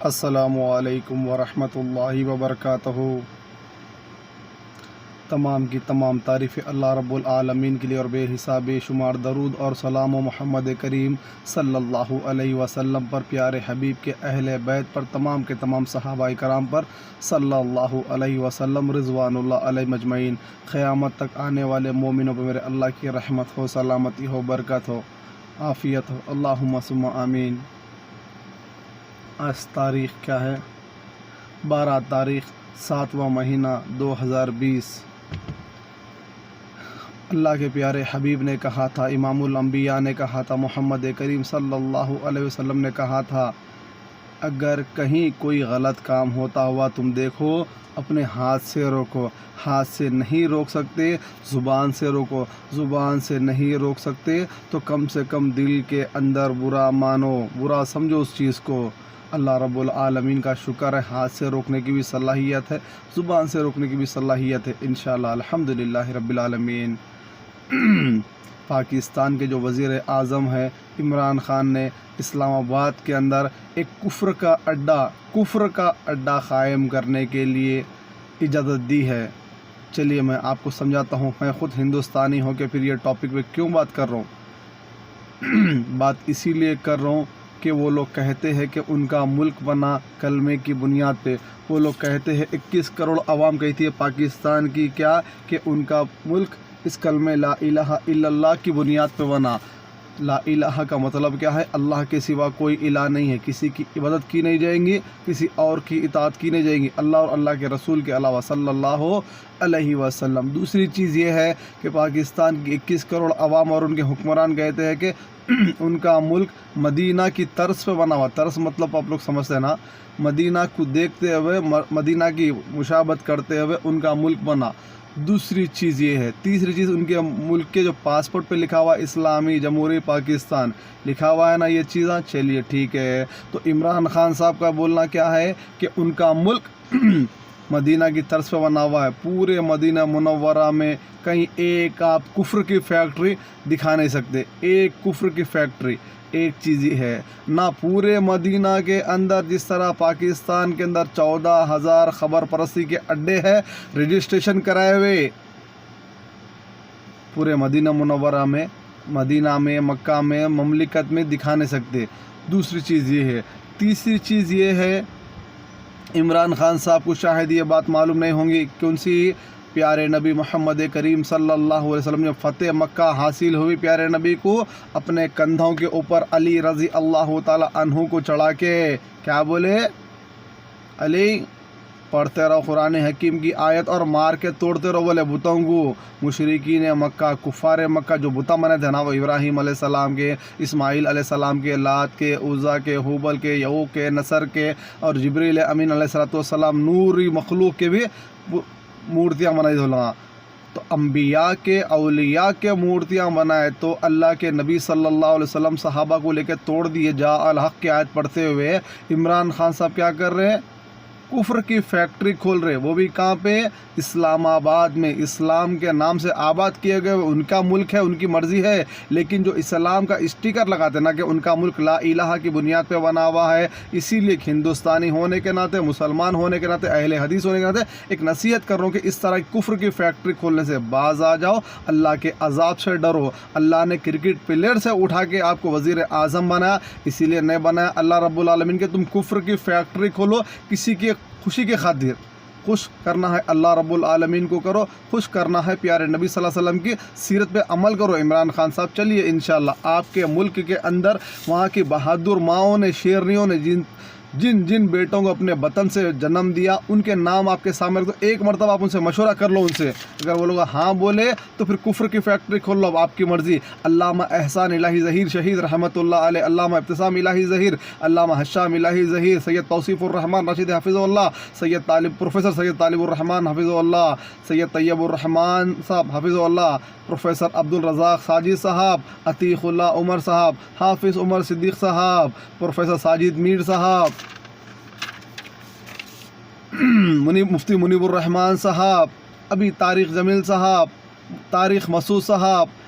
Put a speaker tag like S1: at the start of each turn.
S1: السلام علیکم ورحمۃ اللہ وبرکاتہ۔ تمام کی تمام تعریف اللہ رب العالمین کے لیے، اور بے حساب بے شمار درود اور سلام و محمد کریم صلی اللہ علیہ وسلم پر، پیارے حبیب کے اہل بیت پر، تمام کے تمام صحابہ کرام پر صلی اللہ علیہ وسلم، رضوان اللہ علیہ مجمعین۔ قیامت تک آنے والے مومنوں پر میرے اللہ کی رحمت ہو، سلامتی ہو، برکت ہو، عافیت ہو، اللہم ثم آمین۔ آج تاریخ کیا ہے؟ 12 تاریخ 7واں مہینہ 2020۔ اللہ کے پیارے حبیب نے کہا تھا، امام الانبیاء نے کہا تھا، محمد کریم صلی اللہ علیہ وسلم نے کہا تھا، اگر کہیں کوئی غلط کام ہوتا ہوا تم دیکھو، اپنے ہاتھ سے روکو، ہاتھ سے نہیں روک سکتے زبان سے روکو، زبان سے نہیں روک سکتے تو کم سے کم دل کے اندر برا مانو، برا سمجھو اس چیز کو۔ اللہ رب العالمین کا شکر ہے، ہاتھ سے روکنے کی بھی صلاحیت ہے، زبان سے روکنے کی بھی صلاحیت ہے انشاءاللہ، الحمدللہ رب العالمین۔ پاکستان کے جو وزیر اعظم ہے عمران خان نے اسلام آباد کے اندر ایک کفر کا اڈا قائم کرنے کے لیے اجازت دی ہے۔ چلیے میں آپ کو سمجھاتا ہوں، میں خود ہندوستانی ہو کے پھر یہ ٹاپک پہ کیوں بات کر رہا ہوں۔ بات اسی لیے کر رہا ہوں کہ وہ لوگ کہتے ہیں کہ ان کا ملک بنا کلمے کی بنیاد پہ، وہ لوگ کہتے ہیں 21 کروڑ عوام کہتی ہے پاکستان کی کیا کہ ان کا ملک اس کلمے لا الہ الا اللہ کی بنیاد پہ بنا۔ لا الہ کا مطلب کیا ہے؟ اللہ کے سوا کوئی الہ نہیں ہے، کسی کی عبادت کی نہیں جائیں گی، کسی اور کی اطاعت کی نہیں جائیں گی، اللہ اور اللہ کے رسول کے علاوہ صلی اللہ علیہ وسلم۔ دوسری چیز یہ ہے کہ پاکستان کی 21 کروڑ عوام اور ان کے حکمران کہتے ہیں کہ ان کا ملک مدینہ کی طرز پہ بنا ہوا۔ طرز مطلب آپ لوگ سمجھتے ہیں نا، مدینہ کو دیکھتے ہوئے، مدینہ کی مشابہت کرتے ہوئے ان کا ملک بنا۔ دوسری چیز یہ ہے۔ تیسری چیز، ان کے ملک کے جو پاسپورٹ پہ لکھا ہوا اسلامی جمہوری پاکستان لکھا ہوا ہے نا یہ چیزاں، چلیے ٹھیک ہے۔ تو عمران خان صاحب کا بولنا کیا ہے کہ ان کا ملک مدینہ کی طرز پہ بنا ہوا ہے۔ پورے مدینہ منورہ میں کہیں ایک آپ کفر کی فیکٹری دکھا نہیں سکتے، ایک کفر کی فیکٹری۔ ایک چیز یہ ہے، نہ پورے مدینہ کے اندر جس طرح پاکستان کے اندر 14,000 خبر پرستی کے اڈے ہیں رجسٹریشن کرائے ہوئے، پورے مدینہ منورہ میں، مدینہ میں، مکہ میں، مملکت میں دکھا نہیں سکتے۔ دوسری چیز یہ ہے۔ تیسری چیز یہ ہے، عمران خان صاحب کو شاید یہ بات معلوم نہیں ہوں گی، کون سی؟ پیارے نبی محمد کریم صلی اللہ علیہ وسلم نے فتح مکہ حاصل ہوئی، پیارے نبی کو اپنے کندھوں کے اوپر علی رضی اللہ تعالی عنہ کو چڑھا کے کیا بولے؟ علی پڑھتے رہو قرآن حکیم کی آیت اور مار کے توڑتے رہو بولے بتوں کو۔ مشرکین مکہ، کفار مکہ جو بتاں بنے تھے نا، وہ ابراہیم علیہ السلام کے، اسماعیل علیہ السلام کے، لات کے، عزا کے، حبل کے، یعوق کے، نصر کے، اور جبریل امین علیہ السلام نوری مخلوق کے بھی مورتیاں بنائی دھولا۔ تو انبیاء کے، اولیاء کے مورتیاں بنائے تو اللہ کے نبی صلی اللہ علیہ وسلم صحابہ کو لے کے توڑ دیے۔ جاء الحق کی آیت پڑھتے ہوئے عمران خان صاحب کیا کر رہے ہیں؟ کفر کی فیکٹری کھول رہے، وہ بھی کہاں پہ؟ اسلام آباد میں۔ اسلام کے نام سے آباد کیے گئے، ان کا ملک ہے، ان کی مرضی ہے، لیکن جو اسلام کا اسٹیکر لگاتے نا کہ ان کا ملک لا الہ کی بنیاد پہ بنا ہوا ہے، اسی لیے ہندوستانی ہونے کے ناطے، مسلمان ہونے کے ناطے، اہل حدیث ہونے کے ناطے ایک نصیحت کر رہا ہوں کہ اس طرح کفر کی فیکٹری کھولنے سے باز آ جاؤ، اللہ کے عذاب سے ڈرو۔ اللہ نے کرکٹ پلیئر سے اٹھا کے آپ کو وزیر اعظم بنایا، اسی لیے نہیں بنایا اللہ رب العالمین کہ تم کفر کی فیکٹری کھولو، کسی کی خوشی کے خاطر۔ خوش کرنا ہے اللہ رب العالمین کو کرو، خوش کرنا ہے پیارے نبی صلی اللہ علیہ وسلم کی سیرت پہ عمل کرو۔ عمران خان صاحب چلیے انشاءاللہ آپ کے ملک کے اندر وہاں کی بہادر ماؤں نے، شیرنیوں نے جن بیٹوں کو اپنے وطن سے جنم دیا ان کے نام آپ کے سامنے رکھ دو، ایک مرتبہ آپ ان سے مشورہ کر لو ان سے، اگر وہ لوگ ہاں بولے تو پھر کفر کی فیکٹری کھول لو، آپ کی مرضی۔ علامہ احسان الہی ظہیر شہید رحمۃ اللہ علیہ، علامہ ابتسام الہی ظہیر، علامہ حشام الہی ظہیر، سید توصیف الرحمان رشید حفظہ اللہ، پروفیسر سید طالب الرحمان حفظہ اللہ، سید طیب الرحمان صاحب حفظہ اللہ، پروفیسر عبد الرزاق ساجد صاحب، عتیق اللہ عمر صاحب، حافظ عمر صدیق صاحب، پروفیسر ساجد میر صاحب، مفتی منیب الرحمان صاحب، ابھی طارق جمیل صاحب، طارق مسعود صاحب،